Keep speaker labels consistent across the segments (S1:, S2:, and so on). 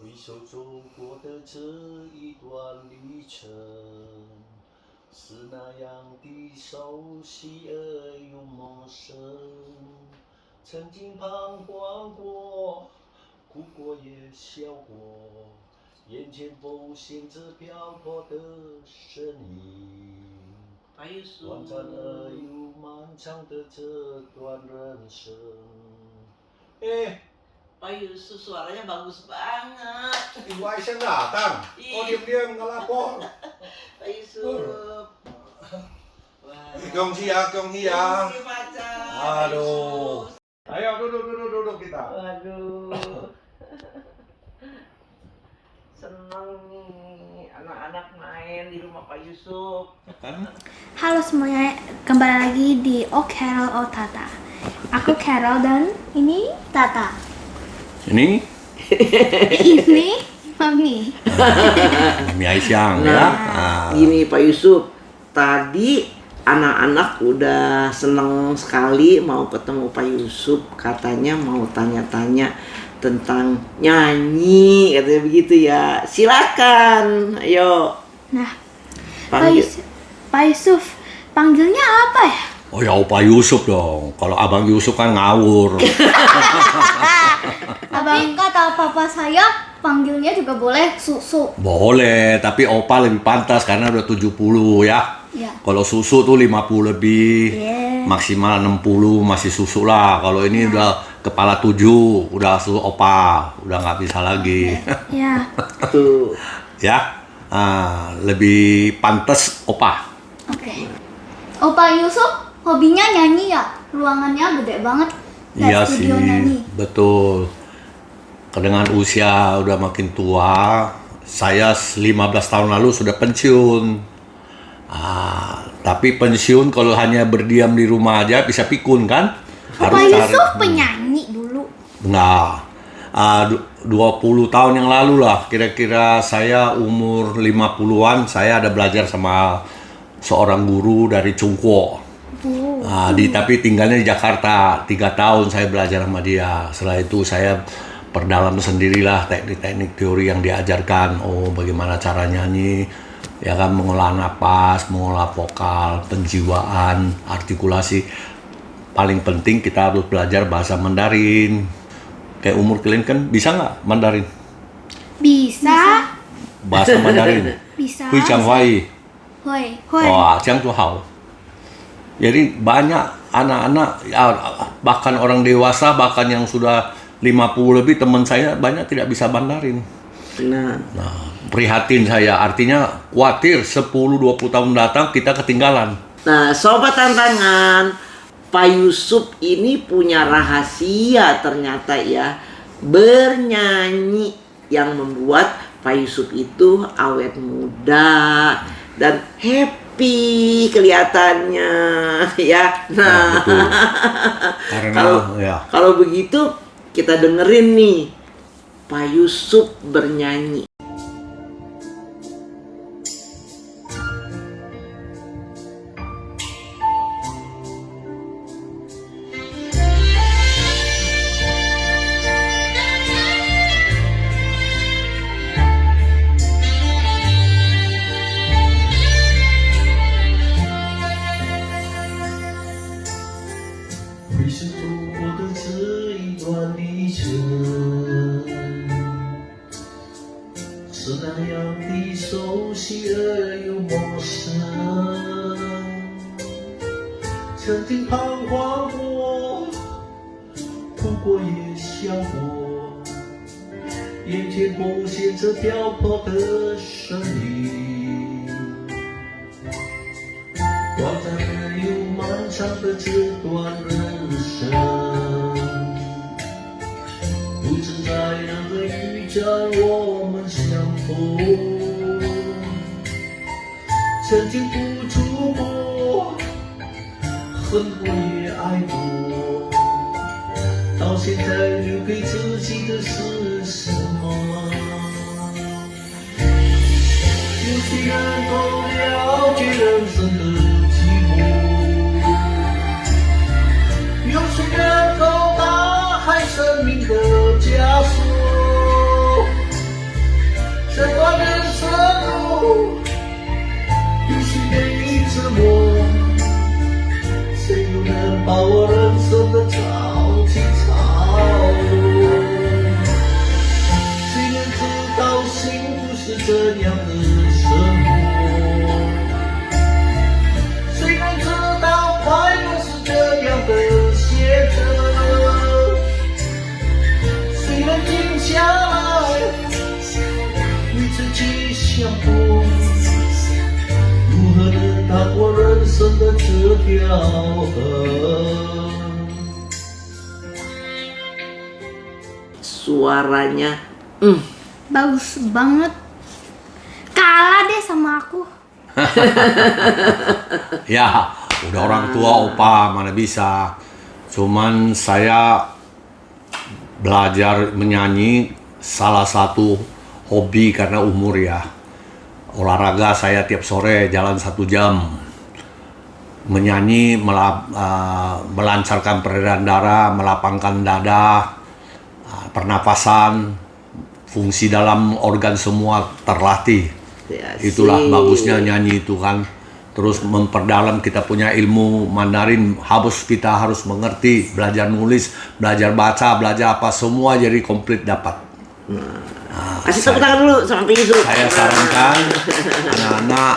S1: 回首走过的这一段旅程，是那样的熟悉而又陌生。曾经彷徨过，哭过也笑过，眼前浮现着漂泊的身影。短暂而又漫长的这段人生。
S2: Pak Yusuf suaranya bagus banget.
S3: Ibu Aisyah datang. Oh diam-diam nggak lapor.
S2: Pak Yusuf. Wah.
S3: Gongsi ya.
S2: Gongsi pacar.
S3: Aduh. Ayo duduk kita.
S2: Waduh. Seneng nih anak-anak main di rumah Pak Yusuf.
S4: Halo semuanya, kembali lagi di Oh Carol Oh Tata. Aku Carol dan ini Tata.
S1: Ini
S4: Ini Mami.
S1: Mami Aisyah ya.
S2: Gini Pak Yusuf, tadi anak-anak udah seneng sekali mau ketemu Pak Yusuf. Katanya mau tanya-tanya tentang nyanyi, katanya begitu ya. Silakan, ayo.
S4: Nah, Pak Yusuf, panggilnya apa ya?
S1: Oh ya Opa Yusuf dong. Kalau Abang Yusuf kan ngawur.
S4: Abang kata papa saya panggilnya juga boleh Susu.
S1: Boleh, tapi Opa lebih pantas karena udah 70 ya.
S4: Ya.
S1: Kalau Susu tuh 50 lebih.
S4: Yeah.
S1: Maksimal 60 masih Susu lah. Kalau ini udah kepala 7, udah Susu Opa, udah nggak bisa lagi.
S4: Ya.
S2: Tuh.
S1: Ya. Lebih pantas Opa.
S4: Oke. Opa Yusuf hobinya nyanyi ya? Ruangannya gede banget.
S1: Iya sih,
S4: studio nyanyi.
S1: betul. Dengan usia udah makin tua, saya 15 tahun lalu sudah pensiun. Tapi pensiun kalau hanya berdiam di rumah aja bisa pikun kan?
S4: Opa Yusuf penyanyi dulu.
S1: Enggak. 20 tahun yang lalu lah, kira-kira saya umur 50-an, saya ada belajar sama seorang guru dari Cungkuo. Tapi tinggalnya di Jakarta. 3 tahun saya belajar sama dia. Setelah itu saya perdalam sendirilah teknik-teknik teori yang diajarkan. Oh, bagaimana cara nyanyi, ya kan, mengolah napas, mengolah vokal, penjiwaan, artikulasi. Paling penting kita harus belajar bahasa Mandarin. Kayak umur kalian kan bisa nggak Mandarin?
S4: Bisa.
S1: Bahasa Mandarin.
S4: Bisa.
S1: Hui Chang Huai.
S4: Hoi.
S1: Wah, Chang Tu Hao. Jadi banyak anak-anak, ya, bahkan orang dewasa, bahkan yang sudah 50 lebih, teman saya banyak tidak bisa Mandarin. Nah, prihatin saya, artinya khawatir 10-20 tahun datang kita ketinggalan.
S2: Nah, Sobat Tantangan, Pak Yusuf ini punya rahasia ternyata ya, bernyanyi yang membuat Pak Yusuf itu awet muda dan happy kelihatannya ya. Nah,
S1: betul. Karena
S2: kalau begitu kita dengerin nih Pak Yusuf bernyanyi.
S1: 回首走过的这一段旅程，是那样的熟悉而又陌生。曾经彷徨过，哭过也笑过，眼前浮现着漂泊的身影。短暂而又漫长的这段人生，不知在哪个驿站我们相逢。曾经付出过，恨过也爱过，到现在留给自己的是什么？有些人够了解人生的寂寞，有些人够大海生命的枷锁。
S5: 这样的生活。虽然知道快乐是这样的写着，虽然停下来与自己相逢，如何能踏过人生的这条河。
S2: Suaranya,
S4: Bagus banget. Kalah deh sama aku.
S1: Ya, udah orang tua opa mana bisa. Cuman saya belajar menyanyi salah satu hobi karena umur ya. Olahraga saya tiap sore jalan 1 jam. Menyanyi melancarkan peredaran darah, melapangkan dada, pernapasan, fungsi dalam organ semua terlatih. Itulah bagusnya nyanyi itu kan. Terus memperdalam kita punya ilmu Mandarin, kita harus mengerti, belajar nulis, belajar baca, belajar apa semua jadi komplit dapat.
S2: kasih tepuk tangan dulu sama Pak Yusuf.
S1: Saya sarankan anak-anak,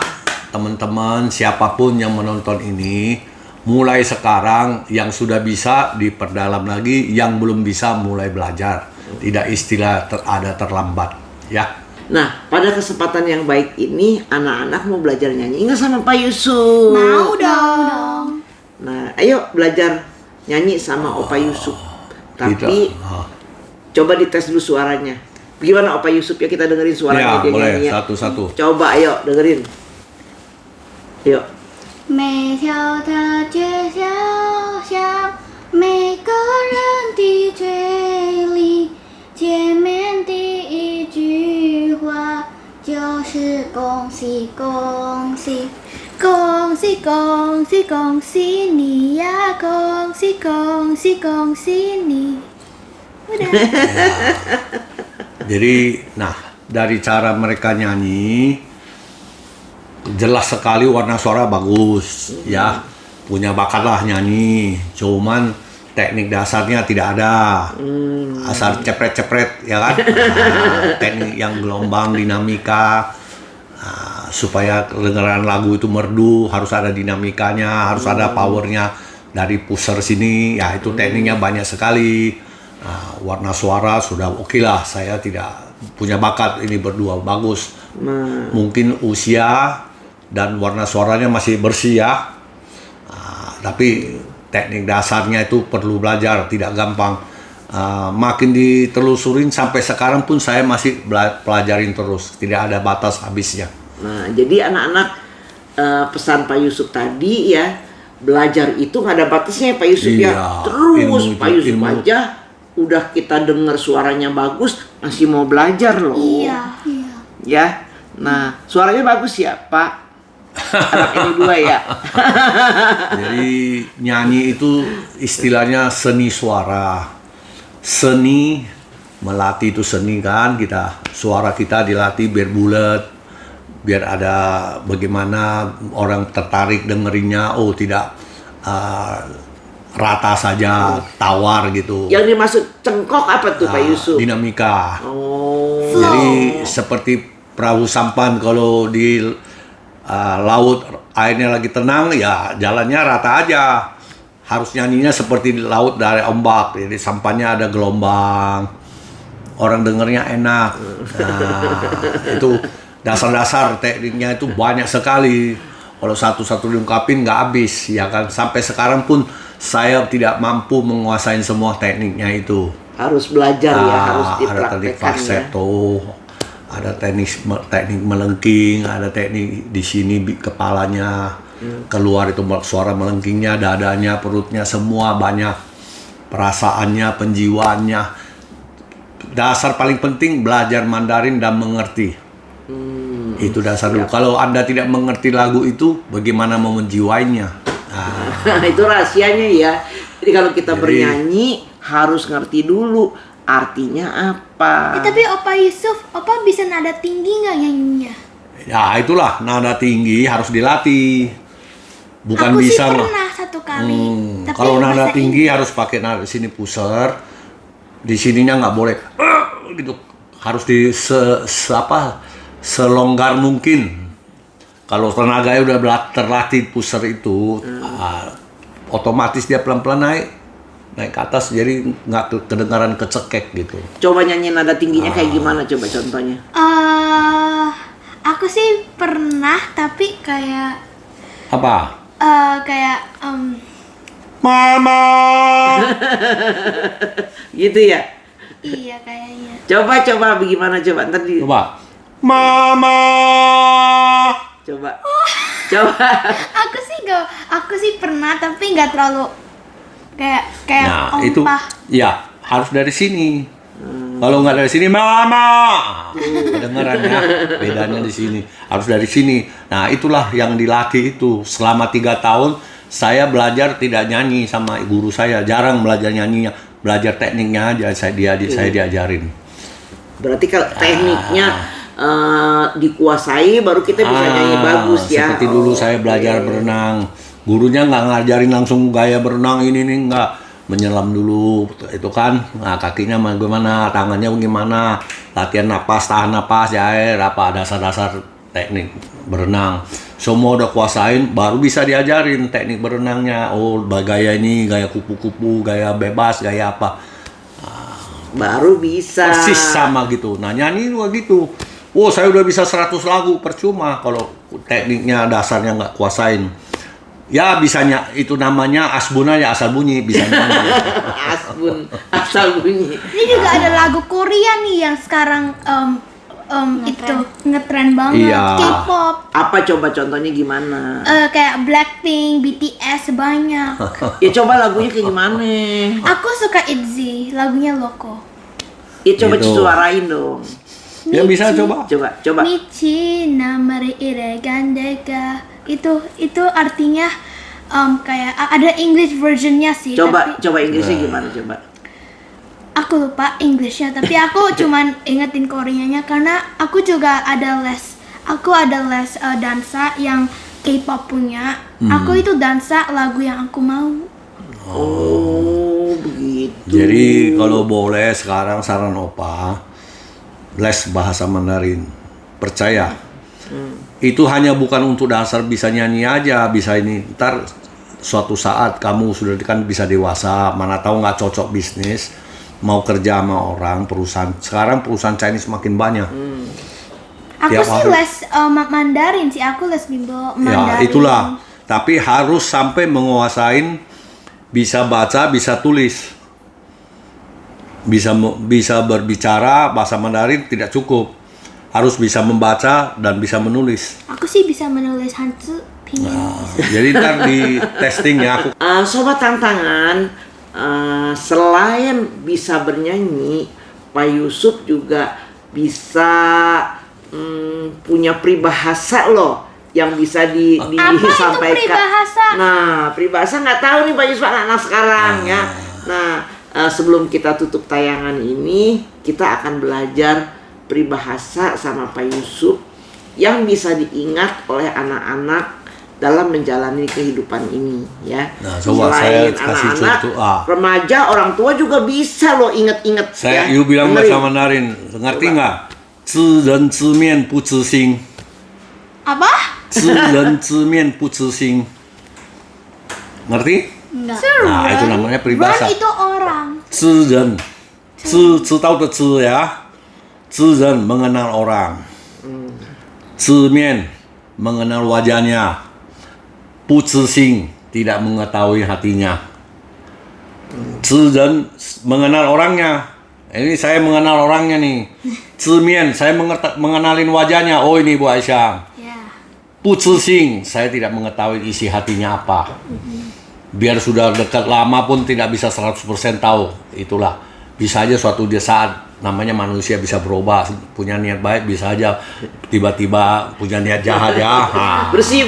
S1: teman-teman, siapapun yang menonton ini, mulai sekarang yang sudah bisa diperdalam lagi, yang belum bisa mulai belajar. Tidak istilah ada terlambat, ya.
S2: Nah, pada kesempatan yang baik ini, anak-anak mau belajar nyanyi nggak sama Pak Yusuf?
S4: Mau dong.
S2: Nah, ayo belajar nyanyi sama Opa Yusuf. Tapi
S1: Tidak.
S2: coba dites dulu suaranya. Gimana Opa Yusuf ya, kita dengerin suaranya
S1: Ya,
S2: dia
S1: boleh
S2: nyanyi ya.
S1: satu-satu.
S2: Coba ayo dengerin. Yuk.
S4: 每条大街小巷，每个人的嘴里，见面第一句话就是恭喜恭喜，恭喜恭喜恭喜你呀，恭喜恭喜恭喜你。Udah.
S1: Jadi, nah, dari cara mereka nyanyi, jelas sekali warna suara bagus, ya. Punya bakat lah nyanyi. Cuman teknik dasarnya tidak ada. Asal cepret-cepret, ya kan? Nah, teknik yang gelombang, dinamika. Nah, supaya kedengaran lagu itu merdu, harus ada dinamikanya, harus ada powernya dari pusher sini. Ya, itu tekniknya banyak sekali. Nah, warna suara sudah oke lah. Saya tidak punya bakat ini berdua bagus. Mungkin usia dan warna suaranya masih bersih ya. Tapi teknik dasarnya itu perlu belajar, tidak gampang. Makin ditelusurin sampai sekarang pun saya masih pelajarin terus, tidak ada batas habisnya.
S2: Nah, jadi anak-anak pesan Pak Yusuf tadi ya, belajar itu nggak ada batasnya ya Pak Yusuf ya.
S1: Iya,
S2: Terus
S1: ilmu
S2: Pak
S1: itu,
S2: Yusuf
S1: ilmu.
S2: aja udah kita dengar suaranya bagus, masih mau belajar loh.
S4: Iya.
S2: Ya. Nah, suaranya bagus ya Pak. Anak ini dua ya.
S1: Jadi nyanyi itu istilahnya seni suara. Seni, melatih itu seni kan, suara kita dilatih biar bulat, biar ada bagaimana orang tertarik dengerinnya, oh tidak rata saja, tawar gitu.
S2: Yang dimaksud cengkok apa tuh Pak Yusuf?
S1: Dinamika.
S2: Oh.
S1: Jadi seperti perahu sampan kalau di laut airnya lagi tenang ya jalannya rata aja. Harus nyanyinya seperti di laut dari ombak. Jadi sampannya ada gelombang. Orang dengernya enak. Nah, itu dasar-dasar tekniknya itu banyak sekali. Kalau satu-satu diungkapin nggak habis ya kan. Sampai sekarang pun saya tidak mampu menguasai semua tekniknya itu.
S2: Harus belajar ya, harus
S1: Ada teknik
S2: dipraktekkan ya.
S1: falsetto, ada teknik melengking, ada teknik di sini kepalanya keluar itu suara melengkingnya, dadanya, perutnya semua banyak, perasaannya, penjiwaannya. Dasar paling penting belajar Mandarin dan mengerti. Itu dasar dulu. Kalau Anda tidak mengerti lagu itu, bagaimana mau menjiwainya? Nah,
S2: Itu rahasianya ya. Jadi kalau kita bernyanyi harus ngerti dulu artinya apa.
S4: Tapi Opa Yusuf, Opa bisa nada tinggi nggak nyanyinya?
S1: ya itulah nada tinggi harus dilatih. Bukan
S4: Aku
S1: bisa
S4: sih
S1: mah.
S4: pernah satu kali. Tapi
S1: Kalau nada
S4: bahasa
S1: tinggi harus pakai nada sini pusar, di sininya nggak boleh gitu, harus selonggar mungkin. Kalau tenaganya udah terlatih pusar itu, otomatis dia pelan-pelan naik ke atas, jadi nggak kedengaran kecekek gitu.
S2: Coba nyanyi nada tingginya kayak gimana, coba contohnya.
S4: Aku sih pernah, tapi kayak
S1: Apa?
S4: kayak
S1: Mama.
S2: Gitu ya.
S4: iya kayaknya.
S2: Coba bagaimana coba ntar di
S1: Coba. Mama.
S2: coba.
S4: Aku sih pernah, tapi nggak terlalu kayak
S1: Nah, itu
S4: ompah.
S1: ya harus dari sini. Kalau nggak dari sini, mama. Kedengaran ya, bedanya di sini. Harus dari sini. Nah, itulah yang dilatih itu. Selama 3 tahun, saya belajar tidak nyanyi sama guru saya. Jarang belajar nyanyinya. Belajar tekniknya aja, saya diajarin.
S2: Berarti kalau tekniknya dikuasai, baru kita bisa nyanyi bagus ya.
S1: Seperti dulu saya belajar berenang. Gurunya nggak ngajarin langsung gaya berenang ini nggak. Menyelam dulu, itu kan. Nah, kakinya bagaimana, tangannya bagaimana, latihan napas, tahan napas di air, apa dasar-dasar teknik berenang. Semua udah kuasain, baru bisa diajarin teknik berenangnya. Oh, gaya ini, gaya kupu-kupu, gaya bebas, gaya apa.
S2: Baru bisa.
S1: Persis sama gitu. Nah, nyanyi juga gitu. Oh, saya udah bisa 100 lagu, percuma kalau tekniknya dasarnya nggak kuasain. Ya bisanya itu namanya asbun aja, asal bunyi bisa nyanyi.
S2: Asbun, asal bunyi.
S4: Ini juga ada lagu Korea nih yang sekarang itu ngetren banget.
S1: Iya.
S4: K-pop.
S2: Apa coba contohnya gimana?
S4: Kayak Blackpink, BTS banyak.
S2: Ya coba lagunya kayak gimana?
S4: Aku suka ITZY, lagunya Loco.
S2: Ya coba
S1: Gitu.
S2: suarain dong.
S1: Ya bisa coba.
S2: Coba.
S4: Michi namari iregandeka. Itu artinya kayak ada English versionnya sih.
S2: Coba
S4: tapi
S2: Inggrisnya gimana coba?
S4: aku lupa Englishnya, tapi aku cuman ingetin Koreanya karena aku juga ada les. Aku ada les dansa yang K-pop punya. Aku itu dansa lagu yang aku mau.
S2: Oh, begitu.
S1: Jadi kalau boleh sekarang saran Opa, les bahasa Mandarin. Percaya. Itu hanya bukan untuk dasar bisa nyanyi aja, bisa ini. Ntar suatu saat kamu sudah kan bisa dewasa, mana tahu nggak cocok bisnis, mau kerja sama orang, perusahaan. Sekarang perusahaan Chinese makin banyak.
S4: Aku
S1: Tiap
S4: sih
S1: hari.
S4: les Mandarin sih, aku les bimbel Mandarin.
S1: Ya itulah. Tapi harus sampai menguasain bisa baca, bisa tulis. Bisa berbicara bahasa Mandarin tidak cukup. Harus bisa membaca dan bisa menulis.
S4: Aku sih bisa menulis Hanzi, pinyin.
S1: Jadi ntar di testing ya aku.
S2: Sobat Tantangan, selain bisa bernyanyi, Pak Yusuf juga bisa punya peribahasa loh yang bisa
S4: Apa itu
S2: disampaikan.
S4: peribahasa?
S2: Nah, peribahasa nggak tahu nih Pak Yusuf anak-anak sekarang ya. Nah, sebelum kita tutup tayangan ini, kita akan belajar peribahasa sama Pak Yusuf yang bisa diingat oleh anak-anak dalam menjalani kehidupan ini ya.
S1: Nah, coba saya
S2: Selain
S1: kasih
S2: anak-anak,
S1: contoh,
S2: remaja, orang tua juga bisa loh inget-inget
S1: Saya
S2: ya.
S1: you bilang
S2: Dengerin.
S1: bahasa Mandarin, ngerti nggak? 知人知面不知心，
S4: Apa?
S1: 知人知面不知心， ngerti?
S4: Enggak.
S1: Nah, itu namanya peribahasa.
S4: Ren itu orang.
S1: 知人，知道的知呀，知人mengenal orang, 知面 mengenal wajahnya, 不知心 tidak mengetahui hatinya. 知人 mengenal orangnya. Ini saya mengenal orangnya nih. 知面 saya mengenalin wajahnya. Oh ini Bu Aisyah.
S4: Ya.
S1: 不知心 saya tidak mengetahui isi hatinya apa. Biar sudah dekat lama pun tidak bisa 100% tahu. Itulah. Bisa aja suatu saat namanya manusia bisa berubah, punya niat baik, bisa aja tiba-tiba punya niat jahat ya.
S2: Bersih.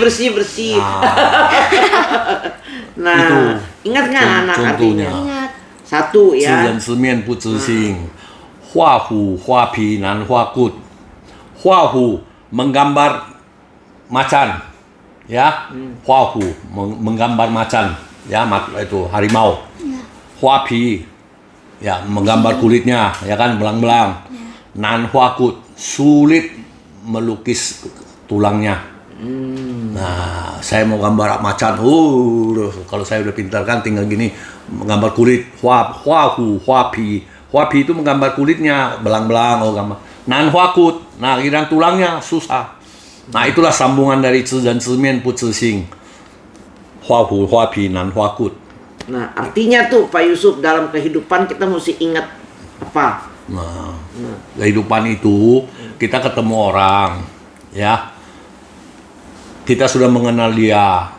S2: Nah,
S1: Itu
S2: ingat nggak anak
S1: contohnya.
S2: artinya?
S4: Ingat.
S2: Satu
S1: 知
S2: ya.
S1: 人知面不知心，画虎画皮难画骨。画虎 menggambar macan, ya. 画虎 menggambar macan, ya itu harimau. 画皮 ya menggambar kulitnya, ya kan belang-belang. Nan hua kut sulit melukis tulangnya. Nah, saya mau gambar macan. Kalau saya udah pintar kan tinggal gini, menggambar kulit. Huapi itu menggambar kulitnya, belang-belang, gambar. Nan huakut, nah giliran tulangnya susah. Nah, itulah sambungan dari zi dan zi mian bu zi xing. Huapi, nan huakut.
S2: Nah, artinya tuh Pak Yusuf, dalam kehidupan kita mesti ingat apa?
S1: Nah, kehidupan itu kita ketemu orang, ya. Kita sudah mengenal dia,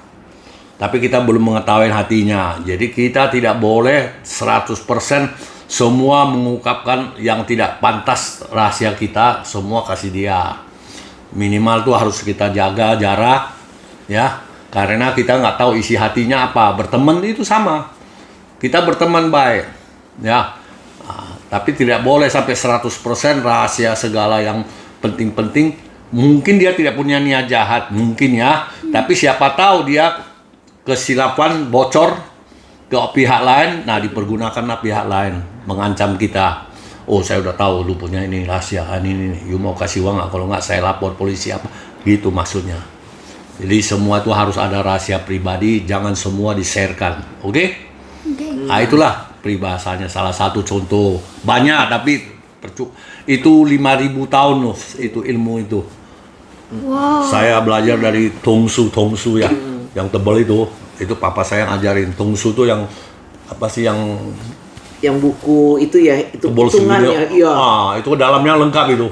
S1: tapi kita belum mengetahui hatinya. Jadi kita tidak boleh 100% semua mengungkapkan yang tidak pantas rahasia kita, semua kasih dia. Minimal tuh harus kita jaga jarak, ya. Karena kita nggak tahu isi hatinya apa. Berteman itu sama. Kita berteman baik, ya. Tapi tidak boleh sampai 100% rahasia segala yang penting-penting. Mungkin dia tidak punya niat jahat, mungkin ya. Tapi siapa tahu dia kesilapan bocor ke pihak lain, nah dipergunakanlah pihak lain mengancam kita. Oh, saya udah tahu lu punya ini rahasia, ini. You mau kasih uang nggak? Kalau nggak saya lapor polisi apa? Gitu maksudnya. Jadi semua itu harus ada rahasia pribadi, jangan semua di-sharekan. Oke? Nah, itulah peribahasanya, salah satu contoh. Banyak tapi itu 5.000 tahun loh, itu ilmu itu.
S4: Wow.
S1: Saya belajar dari tongsu ya, yang tebal itu papa saya ngajarin. Tongsu itu yang apa sih,
S2: yang buku itu ya, itu
S1: tebal
S2: hitungannya,
S1: segede.
S2: iya.
S1: Itu dalamnya lengkap itu.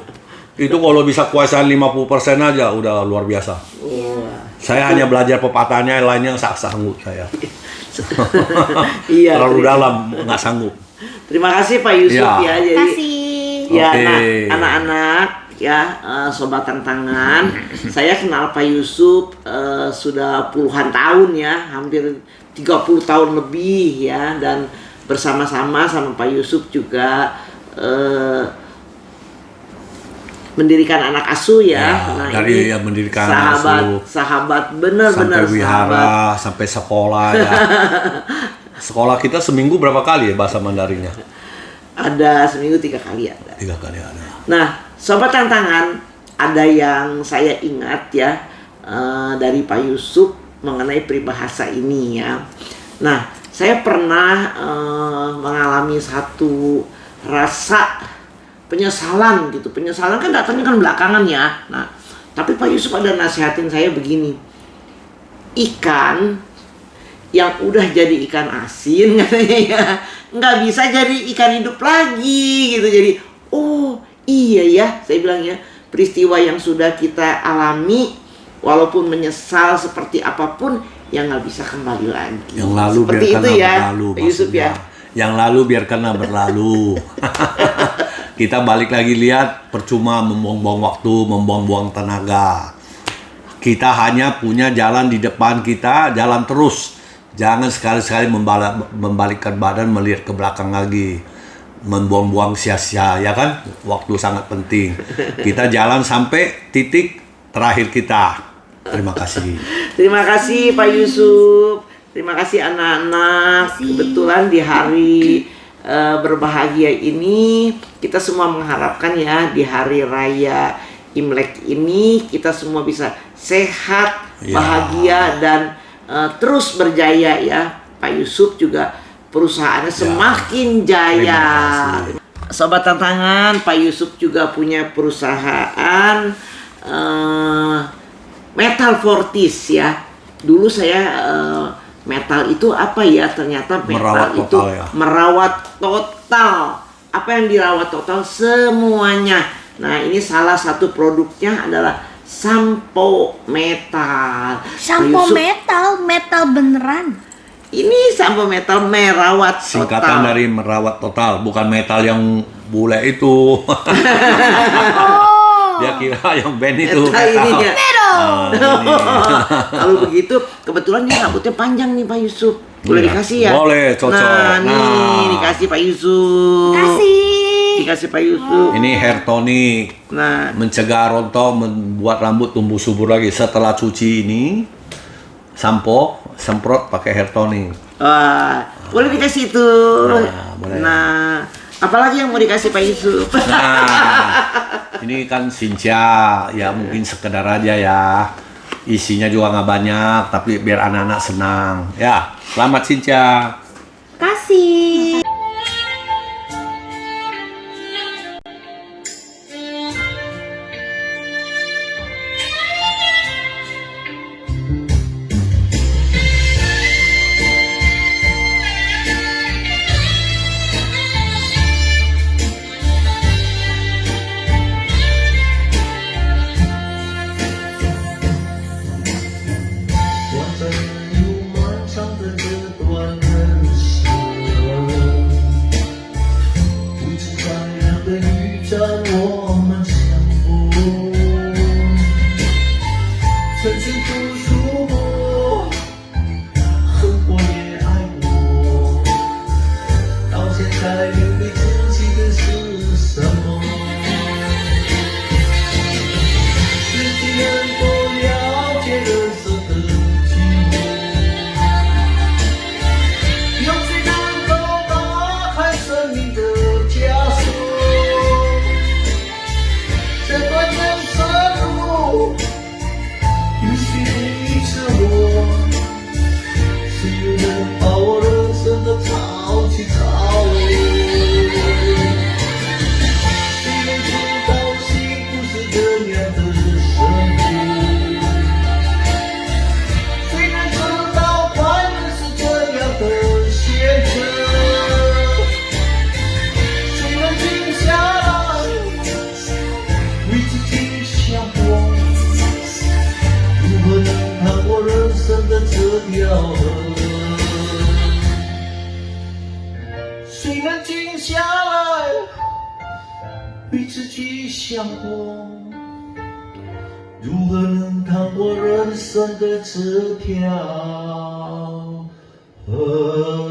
S1: Itu kalau bisa kuasain 50% aja udah luar biasa. Saya hanya belajar pepatahnya, lainnya sanggup saya.
S2: Iya.
S1: Terlalu dalam nggak sanggup.
S2: Terima kasih Pak Yusuf ya. Jadi
S4: Kasih.
S2: ya,
S1: Oke.
S2: nah, anak-anak ya, sobat tantangan, saya kenal Pak Yusuf sudah puluhan tahun ya, hampir 30 tahun lebih ya, dan bersama-sama sama Pak Yusuf juga mendirikan anak asuh ya. Nah,
S1: dari
S2: ini
S1: yang mendirikan anak asuh,
S2: sahabat benar-benar
S1: sampai wihara,
S2: sahabat.
S1: sampai sekolah ya. Sekolah kita seminggu berapa kali ya bahasa Mandarinnya?
S2: Ada seminggu 3 kali ada.
S1: 3 kali ada.
S2: Nah, sobat tantangan, ada yang saya ingat ya dari Pak Yusuf mengenai peribahasa ini ya. Nah, saya pernah mengalami satu rasa penyesalan gitu. Penyesalan kan datangnya kan belakangan ya. Nah, tapi Pak Yusuf ada nasihatin saya begini. Ikan yang udah jadi ikan asin katanya ya, nggak bisa jadi ikan hidup lagi gitu. Jadi, oh iya ya, saya bilang ya, peristiwa yang sudah kita alami, walaupun menyesal seperti apapun, yang nggak bisa kembali lagi.
S1: Yang lalu
S2: seperti
S1: biarkanlah
S2: itu ya,
S1: berlalu,
S2: Pak Yusuf ya.
S1: Yang lalu biarkanlah berlalu. Kita balik lagi lihat, percuma membuang-buang waktu, membuang-buang tenaga. Kita hanya punya jalan di depan kita, jalan terus. Jangan sekali-sekali membalikkan badan, melihat ke belakang lagi. Membuang-buang sia-sia, ya kan? Waktu sangat penting. Kita jalan sampai titik terakhir kita. Terima kasih.
S2: Terima kasih Pak Yusuf. Terima kasih anak-anak. Kebetulan di hari berbahagia ini, kita semua mengharapkan ya, di hari raya Imlek ini kita semua bisa sehat, bahagia, dan terus berjaya ya. Pak Yusuf juga perusahaannya semakin jaya. Sobat tantangan, Pak Yusuf juga punya perusahaan Metal Fortis ya. Dulu saya metal itu apa ya? Ternyata metal
S1: Merawat
S2: itu
S1: total ya.
S2: merawat total. Apa yang dirawat total? Semuanya. Nah, ini salah satu produknya adalah sampo metal.
S4: Sampo
S2: Pak Yusuf,
S4: metal beneran.
S2: ini sampo metal merawat
S1: Singkatan
S2: total.
S1: dari merawat total, bukan metal yang bule itu. Dia kira yang band itu.
S2: Metal ininya.
S1: Ini.
S2: Kalau begitu, kebetulan dia rambutnya panjang nih Pak Yusuf. Boleh
S1: Iya.
S2: dikasih ya?
S1: Boleh, cocok.
S2: Nah, nih
S1: Nah.
S2: dikasih Pak Yusuf.
S4: Kasih.
S2: Dikasih Pak Yusuf.
S1: Ini hair tonic,
S2: Nah,
S1: mencegah rontok, membuat rambut tumbuh subur lagi. Setelah cuci ini, sampo, semprot pakai hair tonic.
S2: wah, boleh dikasih itu.
S1: Nah, boleh.
S2: Nah, apalagi yang mau dikasih Pak Yusuf?
S1: Nah, Ini kan Sinca, ya mungkin sekedar aja ya. Isinya juga nggak banyak, tapi biar anak-anak senang. Ya, selamat Sinca.
S4: Kasih.
S5: 虽然静下来，与自己相逢，如何能趟过人生的这条河？